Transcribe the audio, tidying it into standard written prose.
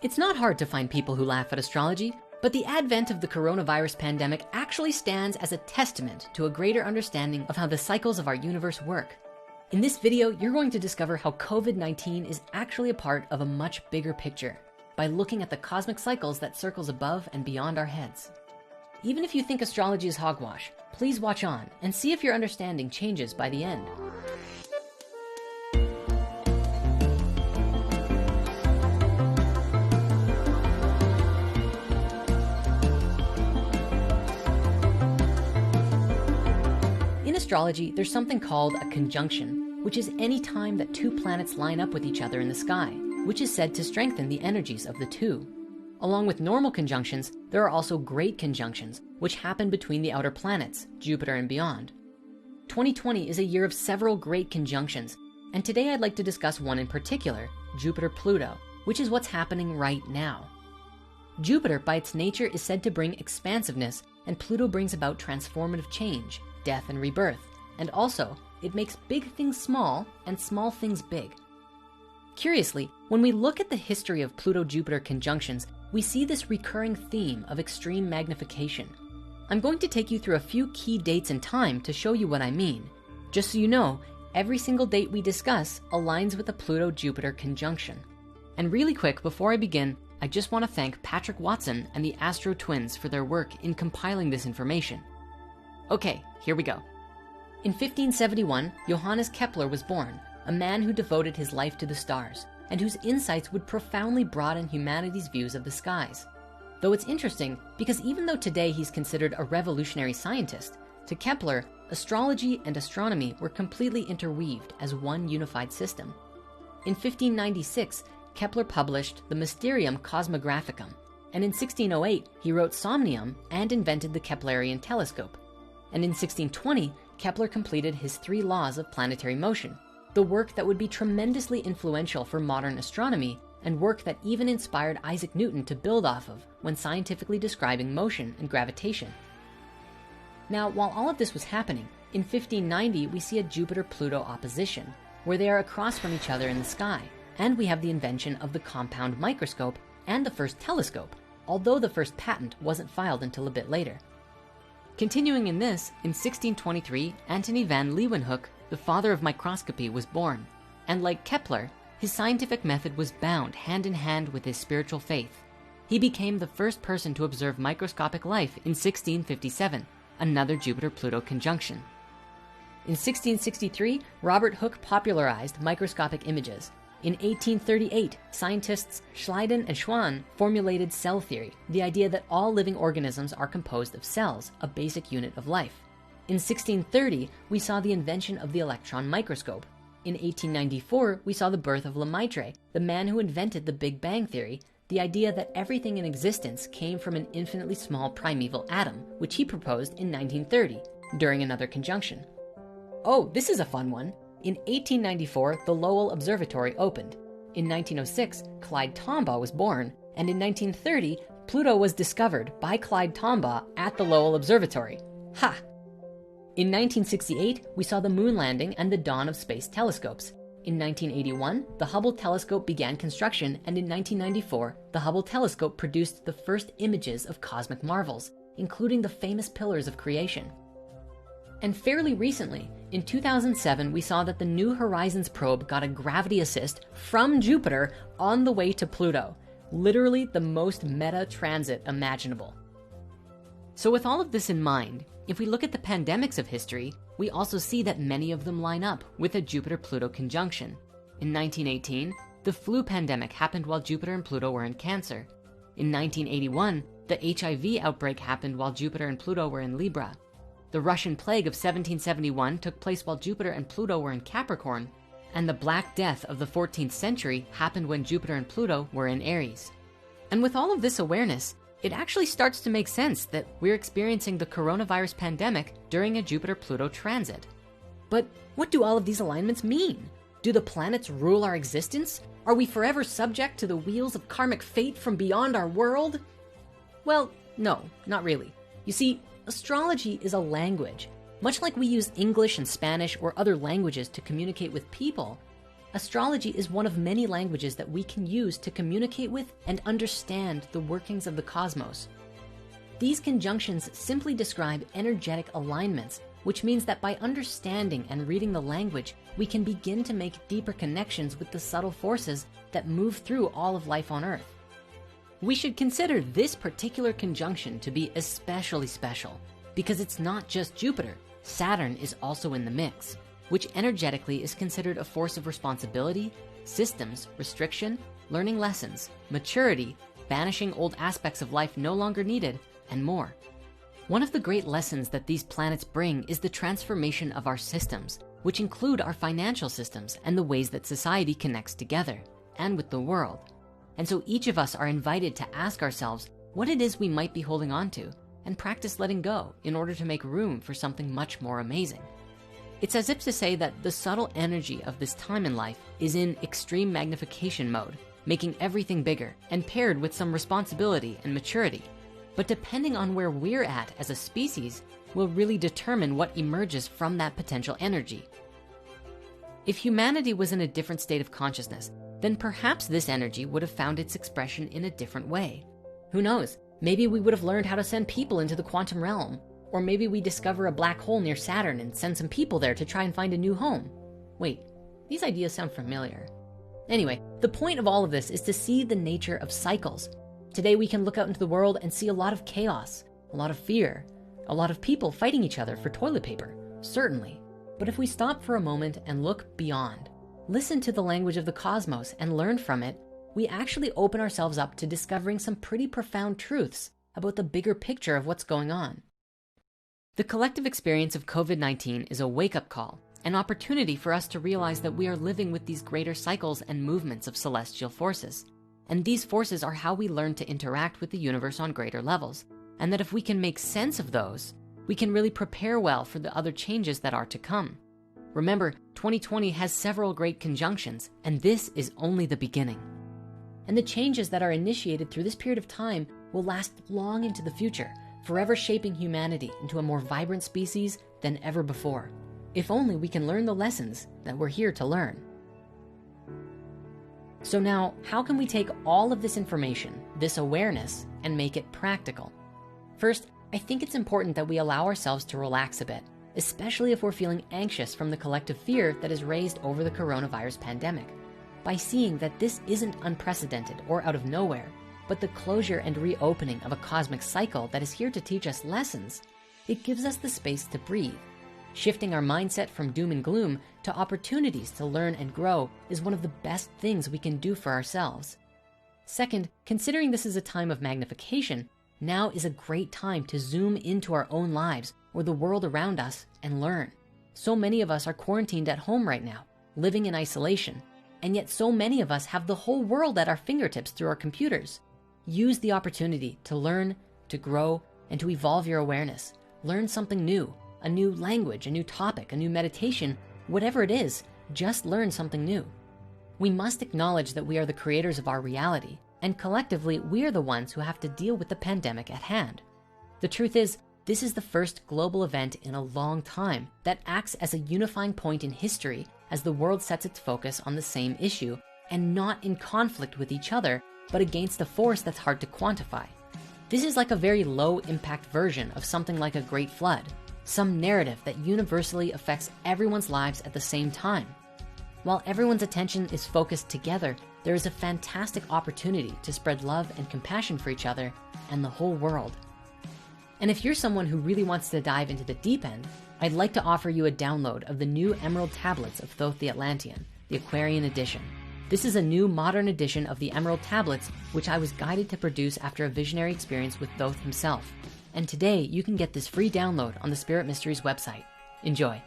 It's not hard to find people who laugh at astrology, but the advent of the coronavirus pandemic actually stands as a testament to a greater understanding of how the cycles of our universe work. In this video, you're going to discover how COVID-19 is actually a part of a much bigger picture by looking at the cosmic cycles that circles above and beyond our heads. Even if you think astrology is hogwash, please watch on and see if your understanding changes by the end. In astrology, there's something called a conjunction, which is any time that two planets line up with each other in the sky, which is said to strengthen the energies of the two. Along with normal conjunctions, there are also great conjunctions, which happen between the outer planets, Jupiter and beyond. 2020 is a year of several great conjunctions, and today I'd like to discuss one in particular, Jupiter-Pluto, which is what's happening right now. Jupiter, by its nature, is said to bring expansiveness, and Pluto brings about transformative change, death and rebirth, and also it makes big things small and small things big. Curiously, when we look at the history of Pluto-Jupiter conjunctions, we see this recurring theme of extreme magnification. I'm going to take you through a few key dates in time to show you what I mean. Just so you know, every single date we discuss aligns with a Pluto-Jupiter conjunction. And really quick, before I begin, I just want to thank Patrick Watson and the Astro Twins for their work in compiling this information. Okay, here we go. In 1571, Johannes Kepler was born, a man who devoted his life to the stars and whose insights would profoundly broaden humanity's views of the skies. Though it's interesting because even though today he's considered a revolutionary scientist, to Kepler, astrology and astronomy were completely interweaved as one unified system. In 1596, Kepler published the Mysterium Cosmographicum, and in 1608, he wrote Somnium and invented the Keplerian telescope. And in 1620, Kepler completed his 3 laws of planetary motion, the work that would be tremendously influential for modern astronomy and work that even inspired Isaac Newton to build off of when scientifically describing motion and gravitation. Now, while all of this was happening, in 1590, we see a Jupiter-Pluto opposition, where they are across from each other in the sky, and we have the invention of the compound microscope and the first telescope, although the first patent wasn't filed until a bit later. Continuing in this, in 1623, Antony van Leeuwenhoek, the father of microscopy, was born, and like Kepler, his scientific method was bound hand in hand with his spiritual faith. He became the first person to observe microscopic life in 1657, another Jupiter-Pluto conjunction. In 1663, Robert Hooke popularized microscopic images. In 1838, scientists Schleiden and Schwann formulated cell theory, the idea that all living organisms are composed of cells, a basic unit of life. In 1630, we saw the invention of the electron microscope. In 1894, we saw the birth of Lemaitre, the man who invented the Big Bang theory, the idea that everything in existence came from an infinitely small primeval atom, which he proposed in 1930, during another conjunction. Oh, this is a fun one. In 1894, the Lowell Observatory opened. In 1906, Clyde Tombaugh was born, and in 1930, Pluto was discovered by Clyde Tombaugh at the Lowell Observatory. Ha! In 1968, we saw the moon landing and the dawn of space telescopes. In 1981, the Hubble telescope began construction, and in 1994, the Hubble telescope produced the first images of cosmic marvels, including the famous pillars of creation. And fairly recently, in 2007, we saw that the New Horizons probe got a gravity assist from Jupiter on the way to Pluto, literally the most meta transit imaginable. So with all of this in mind, if we look at the pandemics of history, we also see that many of them line up with a Jupiter-Pluto conjunction. In 1918, the flu pandemic happened while Jupiter and Pluto were in Cancer. In 1981, the HIV outbreak happened while Jupiter and Pluto were in Libra. The Russian plague of 1771 took place while Jupiter and Pluto were in Capricorn, and the Black Death of the 14th century happened when Jupiter and Pluto were in Aries. And with all of this awareness, it actually starts to make sense that we're experiencing the coronavirus pandemic during a Jupiter-Pluto transit. But what do all of these alignments mean? Do the planets rule our existence? Are we forever subject to the wheels of karmic fate from beyond our world? Well, no, not really. You see, astrology is a language. Much like we use English and Spanish or other languages to communicate with people, Astrology is one of many languages that we can use to communicate with and understand the workings of the cosmos. These conjunctions simply describe energetic alignments, which means that by understanding and reading the language, we can begin to make deeper connections with the subtle forces that move through all of life on Earth. We should consider this particular conjunction to be especially special because it's not just Jupiter. Saturn is also in the mix, which energetically is considered a force of responsibility, systems, restriction, learning lessons, maturity, banishing old aspects of life no longer needed, and more. One of the great lessons that these planets bring is the transformation of our systems, which include our financial systems and the ways that society connects together and with the world. And so each of us are invited to ask ourselves what it is we might be holding on to and practice letting go in order to make room for something much more amazing. It's as if to say that the subtle energy of this time in life is in extreme magnification mode, making everything bigger and paired with some responsibility and maturity. But depending on where we're at as a species will really determine what emerges from that potential energy. If humanity was in a different state of consciousness, then perhaps this energy would have found its expression in a different way. Who knows? Maybe we would have learned how to send people into the quantum realm, or maybe we discover a black hole near Saturn and send some people there to try and find a new home. Wait, these ideas sound familiar. Anyway, the point of all of this is to see the nature of cycles. Today we can look out into the world and see a lot of chaos, a lot of fear, a lot of people fighting each other for toilet paper, certainly. But if we stop for a moment and look beyond, listen to the language of the cosmos and learn from it, we actually open ourselves up to discovering some pretty profound truths about the bigger picture of what's going on. The collective experience of COVID-19 is a wake-up call, an opportunity for us to realize that we are living with these greater cycles and movements of celestial forces. And these forces are how we learn to interact with the universe on greater levels. And that if we can make sense of those, we can really prepare well for the other changes that are to come. Remember, 2020 has several great conjunctions, and this is only the beginning. And the changes that are initiated through this period of time will last long into the future, forever shaping humanity into a more vibrant species than ever before. If only we can learn the lessons that we're here to learn. So now, how can we take all of this information, this awareness, and make it practical? First, I think it's important that we allow ourselves to relax a bit, especially if we're feeling anxious from the collective fear that is raised over the coronavirus pandemic. By seeing that this isn't unprecedented or out of nowhere, but the closure and reopening of a cosmic cycle that is here to teach us lessons, it gives us the space to breathe. Shifting our mindset from doom and gloom to opportunities to learn and grow is one of the best things we can do for ourselves. Second, considering this is a time of magnification, now is a great time to zoom into our own lives or the world around us and learn. So many of us are quarantined at home right now, living in isolation, and yet so many of us have the whole world at our fingertips through our computers. Use the opportunity to learn, to grow, and to evolve your awareness. Learn something new. A new language, a new topic, a new meditation, whatever it is, just learn something new. We must acknowledge that we are the creators of our reality, and collectively, we are the ones who have to deal with the pandemic at hand. The truth is, this is the first global event in a long time that acts as a unifying point in history as the world sets its focus on the same issue and not in conflict with each other, but against a force that's hard to quantify. This is like a very low impact version of something like a great flood. Some narrative that universally affects everyone's lives at the same time. While everyone's attention is focused together, there is a fantastic opportunity to spread love and compassion for each other and the whole world. And if you're someone who really wants to dive into the deep end, I'd like to offer you a download of the new Emerald Tablets of Thoth the Atlantean, the Aquarian edition. This is a new modern edition of the Emerald Tablets, which I was guided to produce after a visionary experience with Thoth himself. And today you can get this free download on the Spirit Mysteries website. Enjoy.